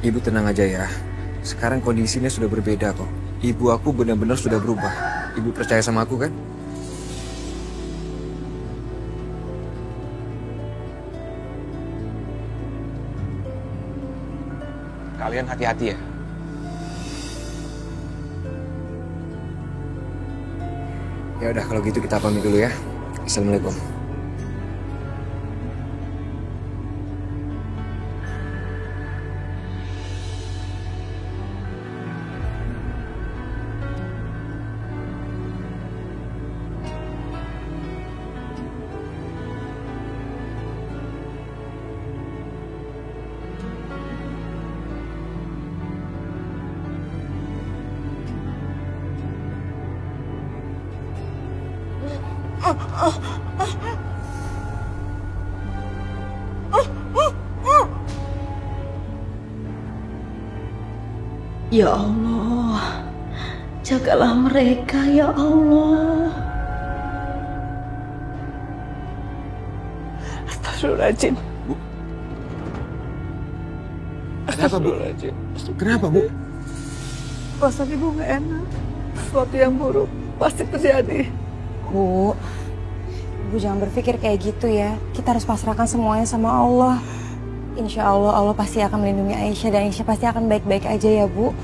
Ibu tenang aja ya. Sekarang kondisinya sudah berbeda kok. Ibu aku benar-benar sudah berubah. Ibu percaya sama aku kan? Kalian hati-hati ya. Ya udah kalau gitu kita pamit dulu ya. Assalamualaikum. Ya Allah, jagalah mereka ya Allah. Astagfirullahaladzim. Bu. Kenapa Bu? Kenapa Bu? Perasaan ibu gak enak. Sesuatu yang buruk pasti terjadi. Bu, Ibu jangan berpikir kayak gitu ya. Kita harus pasrahkan semuanya sama Allah. Insya Allah, Allah pasti akan melindungi Aisyah dan Aisyah pasti akan baik-baik aja ya, Bu.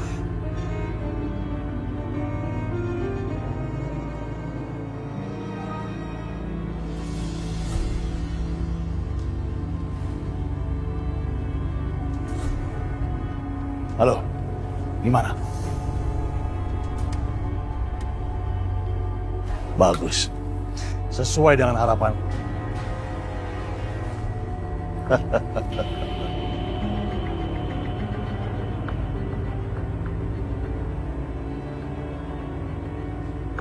Halo, gimana? Bagus, sesuai dengan harapanku.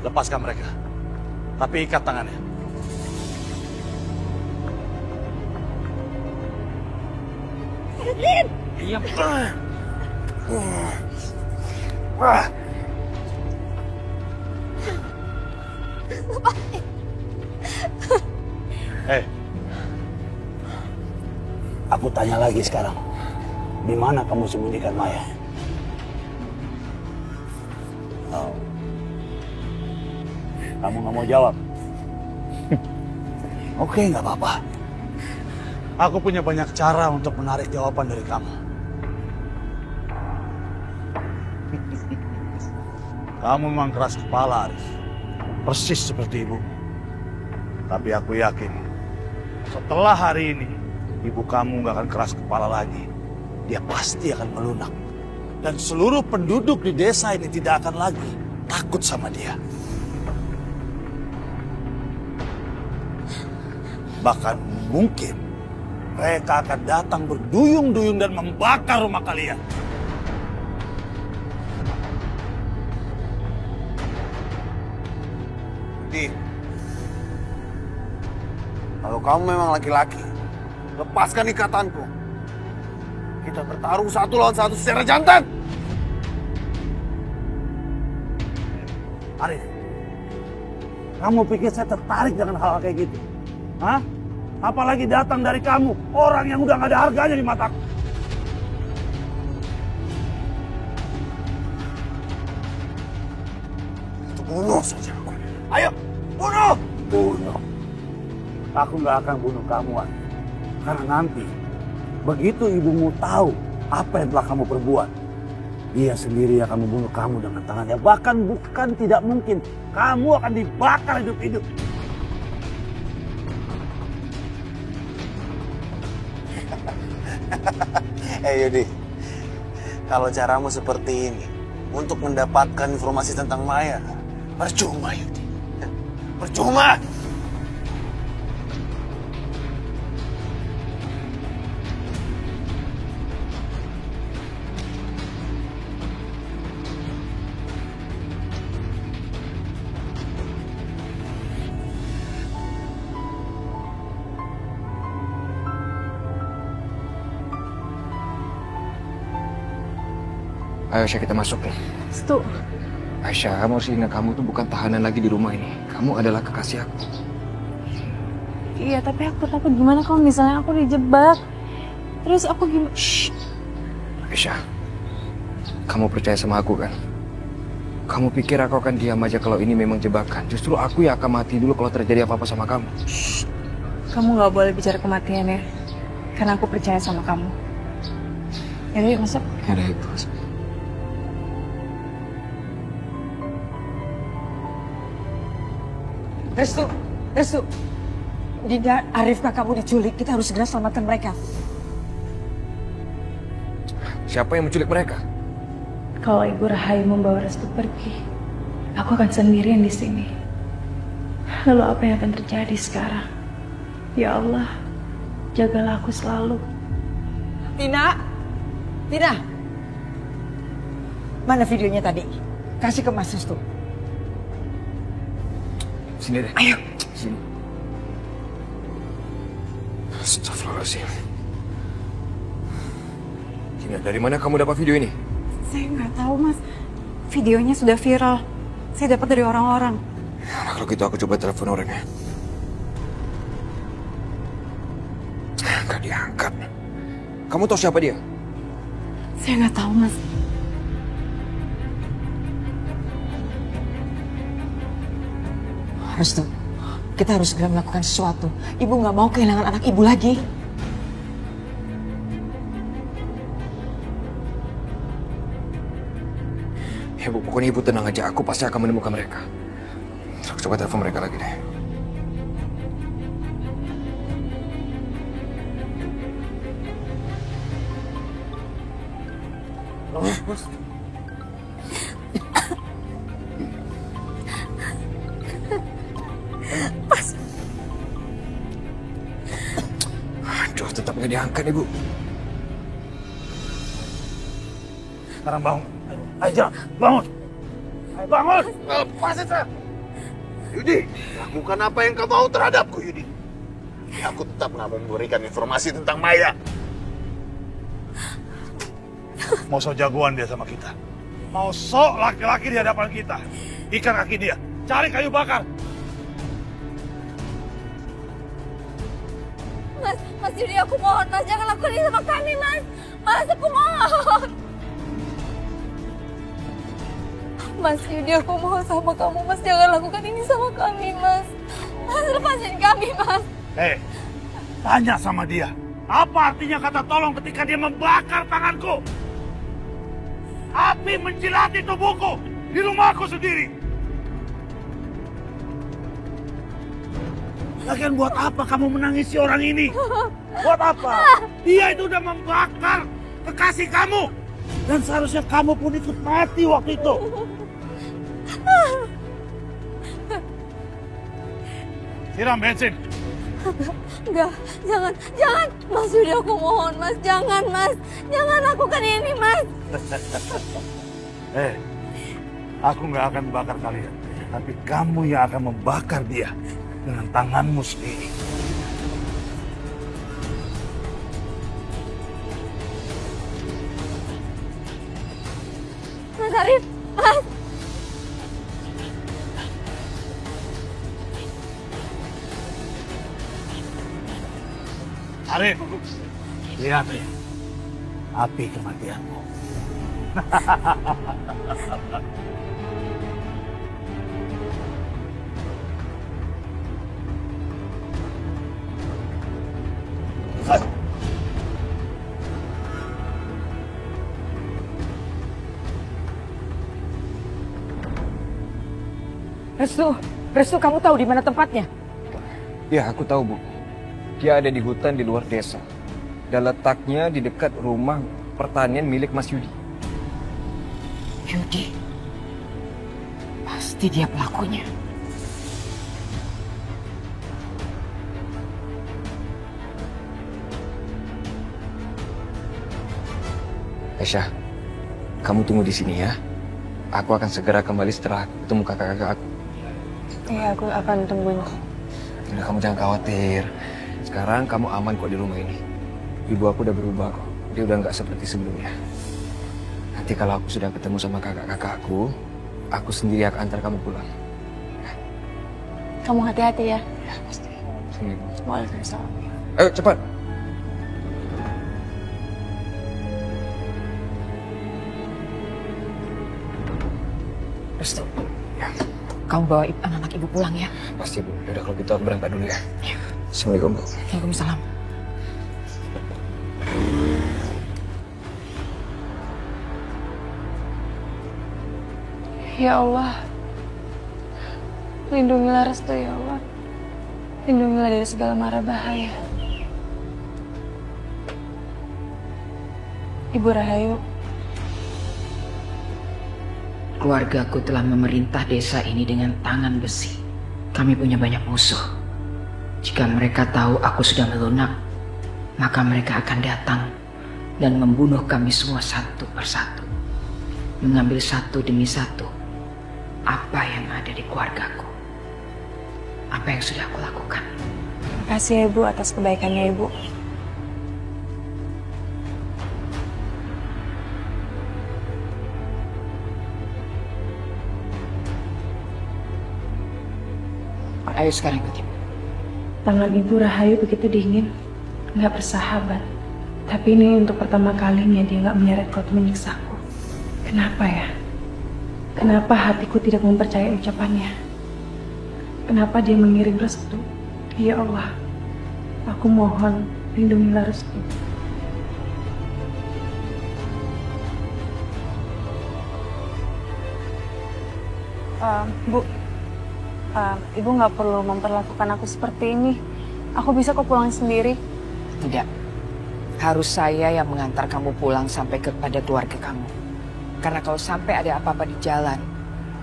Lepaskan mereka, tapi ikat tangannya. Iya. Aku tanya lagi sekarang, di mana kamu sembunyikan Maya? Oh. Kamu nggak mau jawab? Oke, nggak apa-apa. Aku punya banyak cara untuk menarik jawaban dari kamu. Kamu memang keras kepala, Arif. Persis seperti ibu. Tapi aku yakin, setelah hari ini, ibu kamu nggak akan keras kepala lagi. Dia pasti akan melunak. Dan seluruh penduduk di desa ini tidak akan lagi takut sama dia. Bahkan mungkin mereka akan datang berduyung-duyung dan membakar rumah kalian. Di, kalau kamu memang laki-laki, lepaskan ikatanku. Kita bertarung satu lawan satu secara jantan. Arif, kamu pikir saya tertarik dengan hal kayak gitu? Hah? Apalagi datang dari kamu, orang yang udah gak ada harganya di mataku. Itu bunuh saja aku. Ayo, bunuh! Bunuh. Aku gak akan bunuh kamu, Arif. Karena nanti, begitu ibumu tahu apa yang telah kamu perbuat, dia sendiri akan membunuh kamu dengan tangannya. Bahkan bukan tidak mungkin, kamu akan dibakar hidup-hidup. Yudi, kalau caramu seperti ini untuk mendapatkan informasi tentang Maya, percuma Yudi. Percuma! Ayo Aisyah, kita masuk nih. Stu, Aisyah, kamu harus ingat, kamu tuh bukan tahanan lagi di rumah ini. Kamu adalah kekasih aku. Iya, tapi aku takut gimana kalau misalnya aku dijebak. Terus aku gimana? Shh. Aisyah, Kamu percaya sama aku kan? Kamu pikir aku akan diam aja kalau ini memang jebakan? Justru aku yang akan mati dulu kalau terjadi apa-apa sama kamu. Kamu gak boleh bicara kematian ya. Karena aku percaya sama kamu. Yaudah yuk masuk. Ya udah itu. Restu. Dinda, Arif kakakmu diculik. Kita harus segera selamatkan mereka. Siapa yang menculik mereka? Kalau Ibu Rahayu membawa Restu pergi, aku akan sendirian di sini. Lalu apa yang akan terjadi sekarang? Ya Allah, jagalah aku selalu. Tina. Mana videonya tadi? Kasih ke Mas Restu. Sini deh. Ayo. Sini. Astagfirullahaladzim. Tina, dari mana kamu dapat video ini? Saya nggak tahu mas. Videonya sudah viral. Saya dapat dari orang-orang. Nah, kalau gitu aku coba telepon orangnya. Nggak diangkat. Kamu tahu siapa dia? Saya nggak tahu mas. Restu, kita harus segera melakukan sesuatu. Ibu nggak mau kehilangan anak ibu lagi. Ya bu, pokoknya ibu tenang aja. Aku pasti akan menemukan mereka. Aku coba telepon mereka lagi deh. Aduh, tetap nggak diangkat ibu. Sekarang bangun. Ayo, bangun. Ayo, bangun. Lepasin saya. Yudi, lakukan apa yang kau mau terhadapku, Yudi. Aku tetap nggak memberikan informasi tentang Maya. Mau sok jagoan dia sama kita. Mau sok laki-laki di hadapan kita. Ikat kaki dia. Cari kayu bakar. Mas Yudi, aku mohon mas, jangan lakukan ini sama kami mas. Mas, aku mohon. Mas Yudi, aku mohon sama kamu mas, jangan lakukan ini sama kami mas. Mas, lepasin kami mas. Tanya sama dia. Apa artinya kata tolong ketika dia membakar tanganku? Api menjilati tubuhku di rumahku sendiri. Lagian buat apa kamu menangisi orang ini? Buat apa? Dia itu udah membakar kekasih kamu. Dan seharusnya kamu pun ikut mati waktu itu. Siram bensin. Enggak, jangan. Mas Yudi, aku mohon mas, jangan mas. Jangan lakukan ini mas. Aku nggak akan membakar kalian. Tapi kamu yang akan membakar dia dengan tanganmu sendiri. Mas Arif, mas. Arif, lihat ya, api kematianmu. Restu, kamu tahu di mana tempatnya? Ya, aku tahu, Bu. Dia ada di hutan di luar desa. Dan letaknya di dekat rumah pertanian milik Mas Yudi. Yudi. Pasti dia pelakunya. Aisyah, kamu tunggu di sini ya. Aku akan segera kembali setelah ketemu kakak-kakak aku. Iya, aku akan tungguin. Udah, kamu jangan khawatir. Sekarang kamu aman kok di rumah ini. Ibu aku udah berubah kok. Dia udah nggak seperti sebelumnya. Nanti kalau aku sudah ketemu sama kakak-kakakku, aku sendiri akan antar kamu pulang. Kamu hati-hati ya. Ya, pasti. Assalamualaikum. Waalaikumsalam. Ayo, cepat. Restu, Ya, kamu bawa anak-anak ibu pulang ya. pasti Bu. Yaudah kalau gitu aku berangkat dulu ya. Assalamualaikum Bu. Waalaikumsalam. Ya Allah, lindungilah Restu ya Allah. Lindungilah dari segala mara bahaya. Ibu Rahayu, Keluargaku telah memerintah desa ini dengan tangan besi. Kami punya banyak musuh. Jika mereka tahu aku sudah melunak, maka mereka akan datang dan membunuh kami semua satu persatu. Mengambil satu demi satu apa yang ada di keluargaku. Apa yang sudah aku lakukan. terima kasih ya Ibu atas kebaikannya Ibu. Ayo sekarang ikut ibu. Tangan Ibu Rahayu begitu dingin, nggak bersahabat. Tapi ini untuk pertama kalinya dia nggak menyeret kau untuk menyiksaku. Kenapa ya? Kenapa hatiku tidak mempercayai ucapannya? Kenapa dia mengirim Restu? Ya Allah, aku mohon lindungilah Restu. Bu, Ibu nggak perlu memperlakukan aku seperti ini. Aku bisa kok pulang sendiri. Tidak. Harus saya yang mengantar kamu pulang sampai kepada keluarga kamu. Karena kalau sampai ada apa-apa di jalan,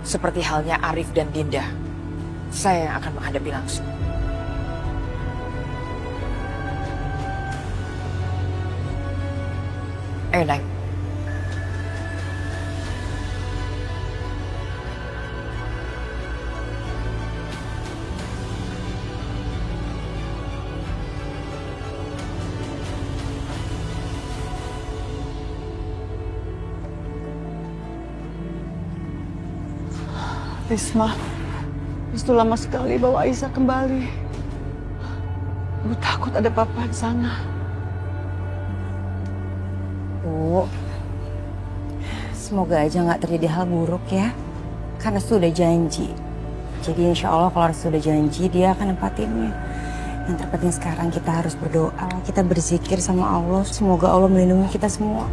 seperti halnya Arif dan Dinda, saya yang akan menghadapi langsung. Ayo naik. Risma, Restu lama sekali bawa Aisyah kembali. Ibu takut ada papa di sana. Bu, semoga aja nggak terjadi hal buruk ya. Karena sudah janji. Jadi insya Allah kalau sudah janji dia akan nempatinnya. Yang terpenting sekarang kita harus berdoa, kita berzikir sama Allah. Semoga Allah melindungi kita semua.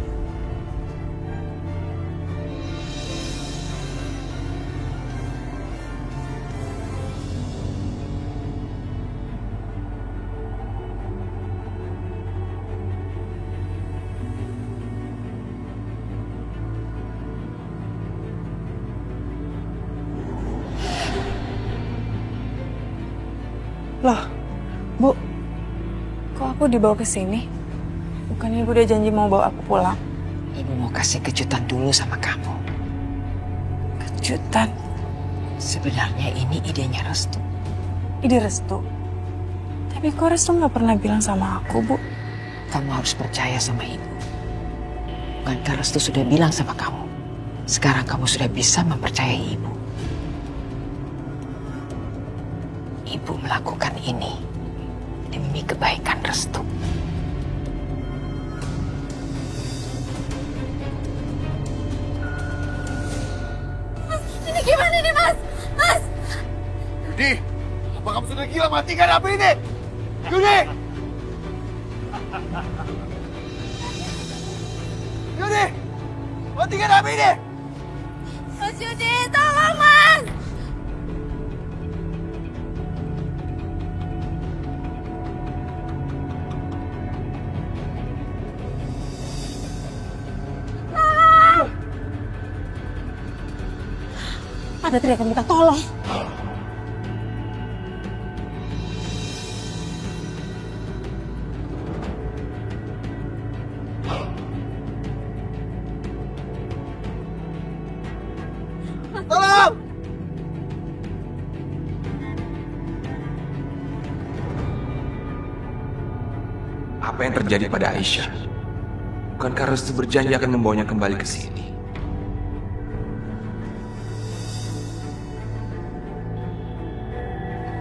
Loh, Bu, kok aku dibawa ke sini? Bukannya Ibu udah janji mau bawa aku pulang? Ibu mau kasih kejutan dulu sama kamu. Kejutan? Sebenarnya ini idenya Restu. Ide Restu? Tapi kok Restu nggak pernah bilang sama aku, Bu? Kamu harus percaya sama ibu. Bukankah Restu sudah bilang sama kamu? Sekarang kamu sudah bisa mempercayai ibu. Ibu melakukan ini demi kebaikan Restu. Mas, ini gimana nih Mas? Mas! Yudi, apa kamu sudah gila? Matikan api ini! Yudi! Yudi! Matikan api ini! Mas Yudi, tolong Mas! Ada teriakan kita, tolong. Tolong! Apa yang terjadi pada Aisyah? Bukankah Restu berjanji akan membawanya kembali ke sini?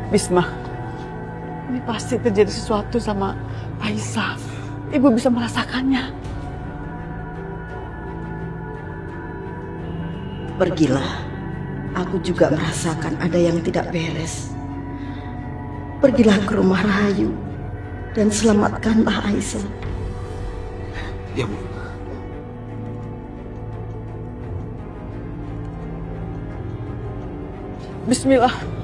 Bisma, ini pasti terjadi sesuatu sama Aisyah. Ibu bisa merasakannya. Pergilah Aku juga merasakan ada yang tidak beres. Pergilah ke rumah Rahayu dan selamatkanlah Aisyah. Ya, Bu. Bismillah.